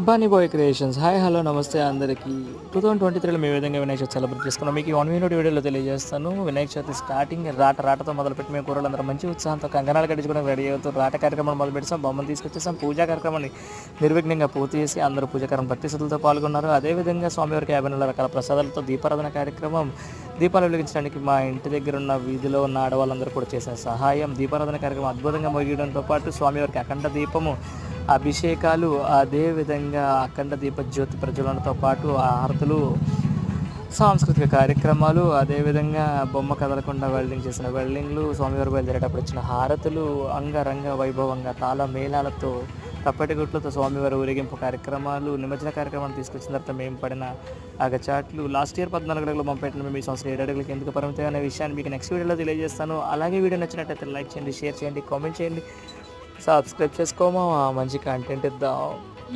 Bunny Boy Creations. Hi, hello, నమస్తే అందరికీ. 2023లో మేము ఏ విధంగా వినాయక చవితి సెలబ్రేట్ చేసుకున్నాం మీకు ఈ 1 మినిట్ వీడియోలో తెలియజేస్తాను. వినాయక చవితి స్టార్టింగ్ రాటతో మొదలుపెట్టి మేము కూరలందరూ మంచి ఉత్సాహంతో కంకణాలు కట్టించుకోవడానికి రెడీ అవుతూ రాట కార్యక్రమాన్ని మొదలుపెట్టాం. బొమ్మను తీసుకొచ్చేసాం. పూజా కార్యక్రమాన్ని నిర్విఘ్నంగా పూర్తి చేసి అందరూ పూజాకారం భక్తి శ్రద్ధలతో పాల్గొన్నారు. అదేవిధంగా స్వామివారికి 54 రకాల ప్రసాదాలతో దీపారాధన కార్యక్రమం. దీపాలు వెలిగించడానికి మా ఇంటి దగ్గర ఉన్న వీధిలో ఉన్న ఆడవాళ్ళందరూ కూడా చేసిన సహాయం. దీపారాధన కార్యక్రమం అద్భుతంగా ముగియడంతో పాటు స్వామివారికి అఖండ దీపము, అభిషేకాలు, అదేవిధంగా అఖండ దీప జ్యోతి ప్రజ్వలనతో పాటు హారతులు, సాంస్కృతిక కార్యక్రమాలు, అదేవిధంగా బొమ్మ కదలకుండా వెల్డింగ్ చేసిన వెల్డింగ్లు, స్వామివారి బయలుదేరేటప్పుడు ఇచ్చిన హారతులు, అంగరంగ వైభవంగా తాళ మేళాలతో తప్పటిగుట్లతో స్వామివారి ఊరేగింపు కార్యక్రమాలు, నిమజ్జన కార్యక్రమాన్ని తీసుకొచ్చిన తర్వాత మేము పడిన అగచాట్లు. లాస్ట్ ఇయర్ 14 అడుగులు మేము పెట్టిన మేము ఈ సంవత్సరం 7 అడుగులకి ఎందుకు పరిమితం అనే విషయాన్ని మీకు నెక్స్ట్ వీడియోలో తెలియజేస్తాను. అలాగే వీడియో నచ్చినట్టయితే లైక్ చేయండి, షేర్ చేయండి, కామెంట్ చేయండి, సబ్స్క్రైబ్ చేసుకోమా, మంచి కంటెంట్ ఇద్దాం.